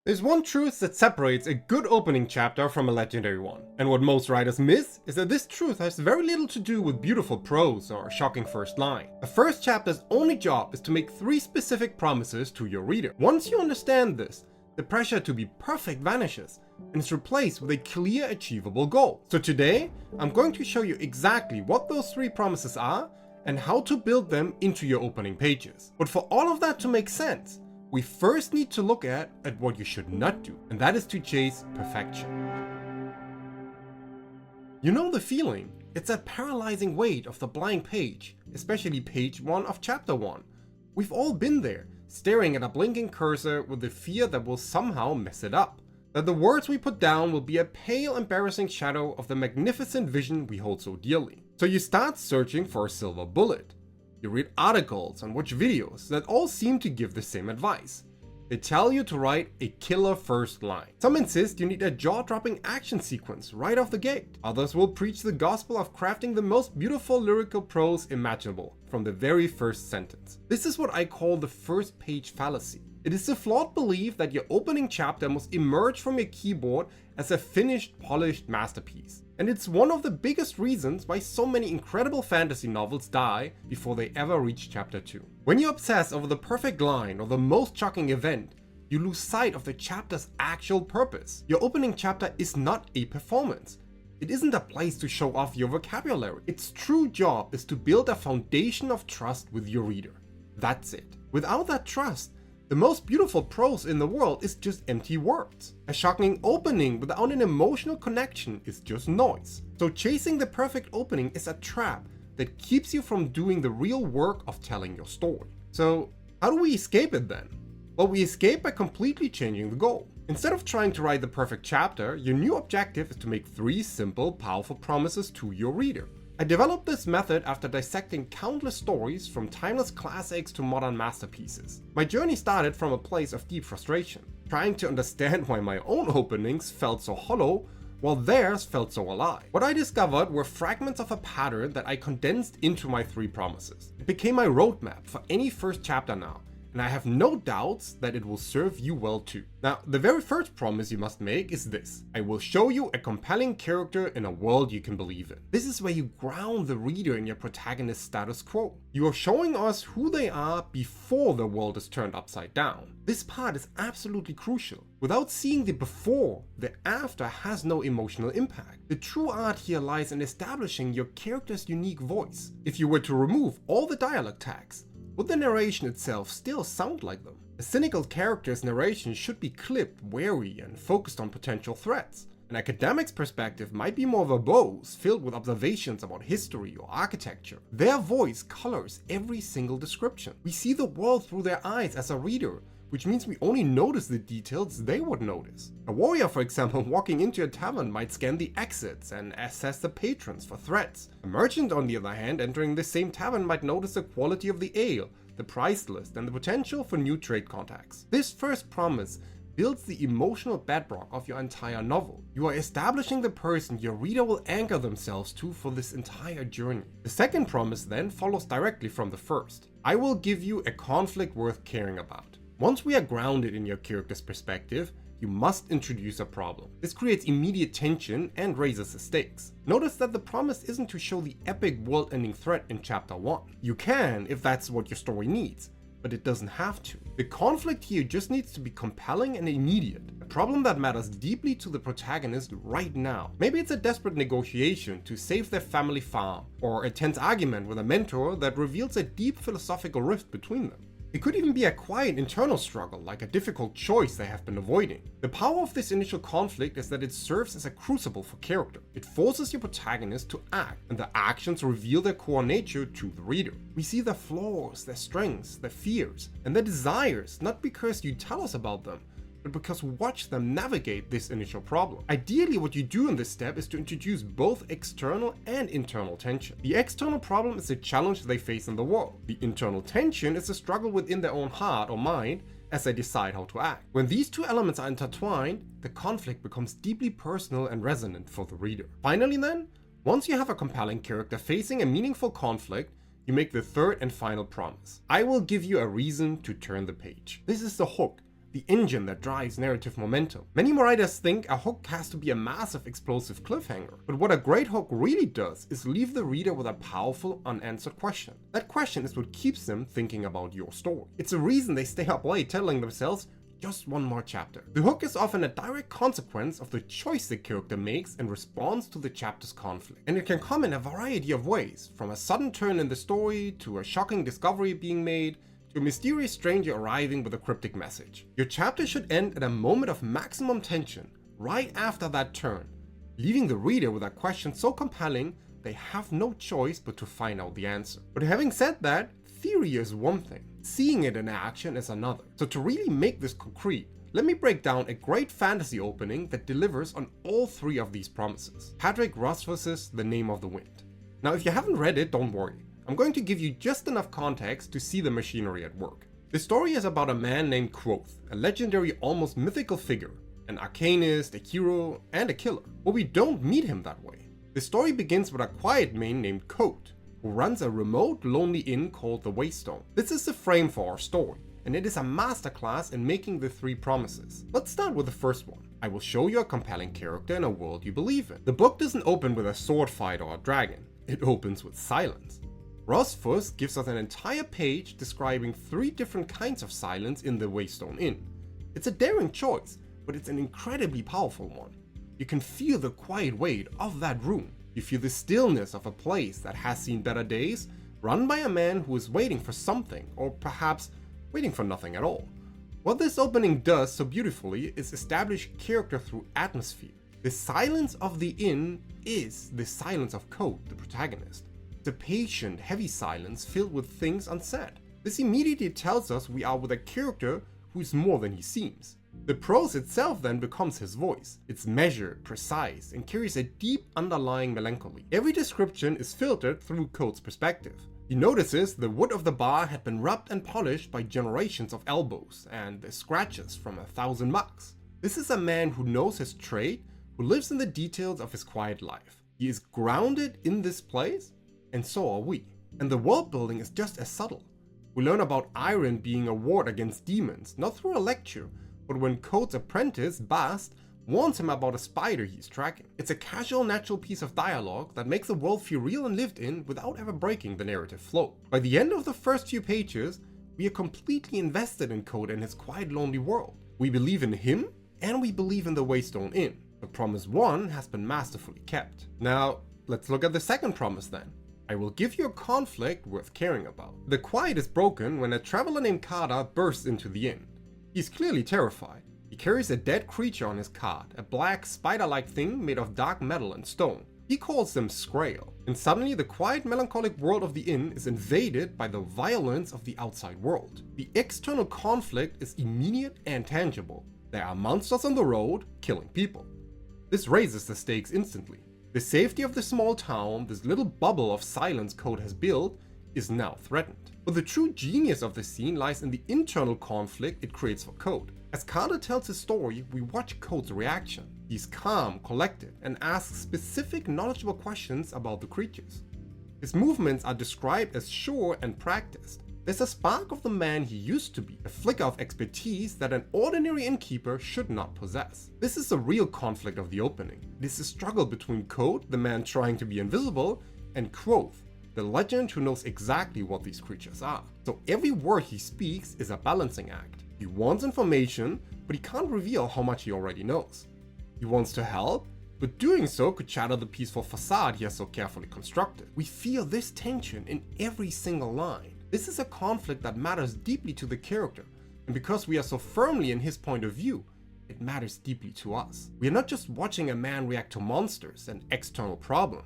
There's one truth that separates a good opening chapter from a legendary one, and what most writers miss is that this truth has very little to do with beautiful prose or a shocking first line. A first chapter's only job is to make 3 specific promises to your reader. Once you understand this, the pressure to be perfect vanishes and is replaced with a clear, achievable goal. So today, I'm going to show you exactly what those 3 promises are and how to build them into your opening pages. But for all of that to make sense, we first need to look at what you should not do, and that is to chase perfection. You know the feeling? It's that paralyzing weight of the blank page, especially page 1 of chapter 1. We've all been there, staring at a blinking cursor with the fear that we'll somehow mess it up. That the words we put down will be a pale, embarrassing shadow of the magnificent vision we hold so dearly. So you start searching for a silver bullet. You read articles and watch videos that all seem to give the same advice. They tell you to write a killer first line. Some insist you need a jaw-dropping action sequence right off the gate. Others will preach the gospel of crafting the most beautiful lyrical prose imaginable from the very first sentence. This is what I call the first page fallacy. It is the flawed belief that your opening chapter must emerge from your keyboard as a finished, polished masterpiece. And it's one of the biggest reasons why so many incredible fantasy novels die before they ever reach chapter 2. When you obsess over the perfect line or the most shocking event, you lose sight of the chapter's actual purpose. Your opening chapter is not a performance. It isn't a place to show off your vocabulary. Its true job is to build a foundation of trust with your reader. That's it. Without that trust, the most beautiful prose in the world is just empty words. A shocking opening without an emotional connection is just noise. So chasing the perfect opening is a trap that keeps you from doing the real work of telling your story. So how do we escape it then? Well, we escape by completely changing the goal. Instead of trying to write the perfect chapter, your new objective is to make 3 simple, powerful promises to your reader. I developed this method after dissecting countless stories from timeless classics to modern masterpieces. My journey started from a place of deep frustration, trying to understand why my own openings felt so hollow while theirs felt so alive. What I discovered were fragments of a pattern that I condensed into my 3 promises. It became my roadmap for any first chapter now, and I have no doubts that it will serve you well too. Now, the very first promise you must make is this: I will show you a compelling character in a world you can believe in. This is where you ground the reader in your protagonist's status quo. You are showing us who they are before the world is turned upside down. This part is absolutely crucial. Without seeing the before, the after has no emotional impact. The true art here lies in establishing your character's unique voice. If you were to remove all the dialogue tags, would the narration itself still sound like them? A cynical character's narration should be clipped, wary, and focused on potential threats. An academic's perspective might be more verbose, filled with observations about history or architecture. Their voice colors every single description. We see the world through their eyes as a reader, which means we only notice the details they would notice. A warrior, for example, walking into a tavern might scan the exits and assess the patrons for threats. A merchant, on the other hand, entering the same tavern might notice the quality of the ale, the price list, and the potential for new trade contacts. This first promise builds the emotional bedrock of your entire novel. You are establishing the person your reader will anchor themselves to for this entire journey. The second promise then follows directly from the first. I will give you a conflict worth caring about. Once we are grounded in your character's perspective, you must introduce a problem. This creates immediate tension and raises the stakes. Notice that the promise isn't to show the epic world-ending threat in chapter 1. You can if that's what your story needs, but it doesn't have to. The conflict here just needs to be compelling and immediate, a problem that matters deeply to the protagonist right now. Maybe it's a desperate negotiation to save their family farm, or a tense argument with a mentor that reveals a deep philosophical rift between them. It could even be a quiet internal struggle, like a difficult choice they have been avoiding. The power of this initial conflict is that it serves as a crucible for character. It forces your protagonist to act, and the actions reveal their core nature to the reader. We see their flaws, their strengths, their fears, and their desires, not because you tell us about them, but because we watch them navigate this initial problem. Ideally, what you do in this step is to introduce both external and internal tension. The external problem is the challenge they face in the world. The internal tension is a struggle within their own heart or mind as they decide how to act. When these 2 elements are intertwined, the conflict becomes deeply personal and resonant for the reader. Finally then, once you have a compelling character facing a meaningful conflict, you make the third and final promise. I will give you a reason to turn the page. This is the hook, the engine that drives narrative momentum. Many writers think a hook has to be a massive explosive cliffhanger, but what a great hook really does is leave the reader with a powerful unanswered question. That question is what keeps them thinking about your story. It's a reason they stay up late telling themselves, just one more chapter. The hook is often a direct consequence of the choice the character makes in response to the chapter's conflict. And it can come in a variety of ways, from a sudden turn in the story, to a shocking discovery being made, to a mysterious stranger arriving with a cryptic message. Your chapter should end at a moment of maximum tension, right after that turn, leaving the reader with a question so compelling they have no choice but to find out the answer. But having said that, theory is one thing, seeing it in action is another. So to really make this concrete, let me break down a great fantasy opening that delivers on all three of these promises. Patrick Rothfuss's The Name of the Wind. Now if you haven't read it, don't worry. I'm going to give you just enough context to see the machinery at work. The story is about a man named Kvothe, a legendary, almost mythical figure, an arcanist, a hero, and a killer. But we don't meet him that way. The story begins with a quiet man named Kote, who runs a remote, lonely inn called the Waystone. This is the frame for our story, and it is a masterclass in making the three promises. Let's start with the first one. I will show you a compelling character in a world you believe in. The book doesn't open with a sword fight or a dragon. It opens with silence. Rothfuss gives us an entire page describing 3 different kinds of silence in the Waystone Inn. It's a daring choice, but it's an incredibly powerful one. You can feel the quiet weight of that room. You feel the stillness of a place that has seen better days, run by a man who is waiting for something, or perhaps waiting for nothing at all. What this opening does so beautifully is establish character through atmosphere. The silence of the inn is the silence of Kote, the protagonist. It's a patient, heavy silence filled with things unsaid. This immediately tells us we are with a character who is more than he seems. The prose itself then becomes his voice. It's measured, precise, and carries a deep underlying melancholy. Every description is filtered through Kote's perspective. He notices the wood of the bar had been rubbed and polished by generations of elbows and the scratches from 1,000 mugs. This is a man who knows his trade, who lives in the details of his quiet life. He is grounded in this place, and so are we. And the world building is just as subtle. We learn about iron being a ward against demons, not through a lecture, but when Kote's apprentice, Bast, warns him about a spider he's tracking. It's a casual, natural piece of dialogue that makes the world feel real and lived in without ever breaking the narrative flow. By the end of the first few pages, we are completely invested in Kote and his quiet, lonely world. We believe in him, and we believe in the Waystone Inn. The promise 1 has been masterfully kept. Now, let's look at the second promise then. I will give you a conflict worth caring about. The quiet is broken when a traveler named Kada bursts into the inn. He's clearly terrified. He carries a dead creature on his cart, a black spider-like thing made of dark metal and stone. He calls them Skrael. And suddenly the quiet, melancholic world of the inn is invaded by the violence of the outside world. The external conflict is immediate and tangible. There are monsters on the road, killing people. This raises the stakes instantly. The safety of the small town, this little bubble of silence Kote has built, is now threatened. But the true genius of the scene lies in the internal conflict it creates for Kote. As Kada tells his story, we watch Kote's reaction. He's calm, collected, and asks specific, knowledgeable questions about the creatures. His movements are described as sure and practiced. There's a spark of the man he used to be, a flicker of expertise that an ordinary innkeeper should not possess. This is the real conflict of the opening. It is a struggle between Kote, the man trying to be invisible, and Kvothe, the legend who knows exactly what these creatures are. So every word he speaks is a balancing act. He wants information, but he can't reveal how much he already knows. He wants to help, but doing so could shatter the peaceful facade he has so carefully constructed. We feel this tension in every single line. This is a conflict that matters deeply to the character, and because we are so firmly in his point of view, it matters deeply to us. We are not just watching a man react to monsters, an external problem.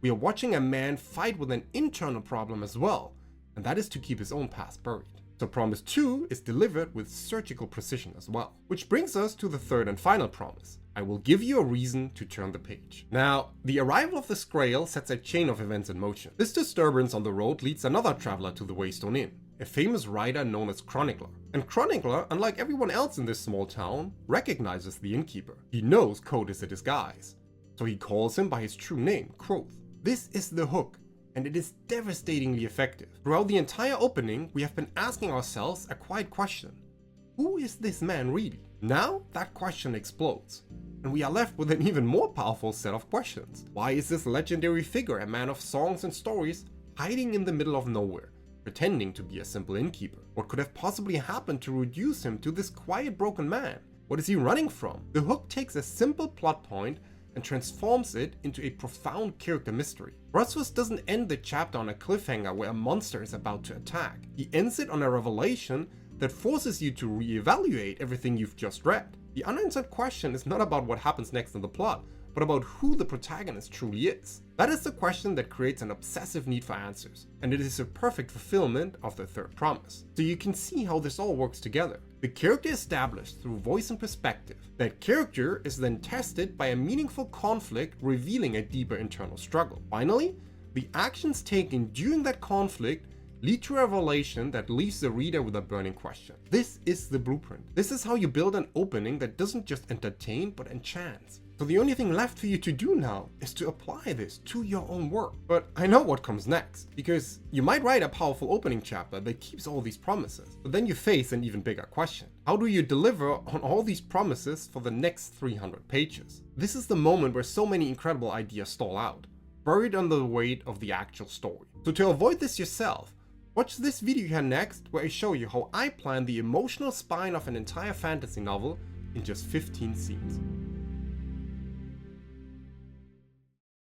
We are watching a man fight with an internal problem as well, and that is to keep his own past buried. So promise 2 is delivered with surgical precision as well. Which brings us to the third and final promise. I will give you a reason to turn the page. Now, the arrival of the Skrael sets a chain of events in motion. This disturbance on the road leads another traveler to the Waystone Inn, a famous rider known as Chronicler. And Chronicler, unlike everyone else in this small town, recognizes the innkeeper. He knows Kote is a disguise, so he calls him by his true name, Kvothe. This is the hook, and it is devastatingly effective. Throughout the entire opening, we have been asking ourselves a quiet question. Who is this man really? Now that question explodes, and we are left with an even more powerful set of questions. Why is this legendary figure a man of songs and stories hiding in the middle of nowhere, pretending to be a simple innkeeper? What could have possibly happened to reduce him to this quiet broken man? What is he running from? The hook takes a simple plot point and transforms it into a profound character mystery. Brazos doesn't end the chapter on a cliffhanger where a monster is about to attack. He ends it on a revelation that forces you to reevaluate everything you've just read. The unanswered question is not about what happens next in the plot, but about who the protagonist truly is. That is the question that creates an obsessive need for answers, and it is a perfect fulfillment of the third promise. So you can see how this all works together. The character established through voice and perspective. That character is then tested by a meaningful conflict revealing a deeper internal struggle. Finally, the actions taken during that conflict lead to a revelation that leaves the reader with a burning question. This is the blueprint. This is how you build an opening that doesn't just entertain but enchants. So the only thing left for you to do now is to apply this to your own work. But I know what comes next, because you might write a powerful opening chapter that keeps all these promises, but then you face an even bigger question. How do you deliver on all these promises for the next 300 pages? This is the moment where so many incredible ideas stall out, buried under the weight of the actual story. So to avoid this yourself, watch this video here next, where I show you how I plan the emotional spine of an entire fantasy novel in just 15 scenes.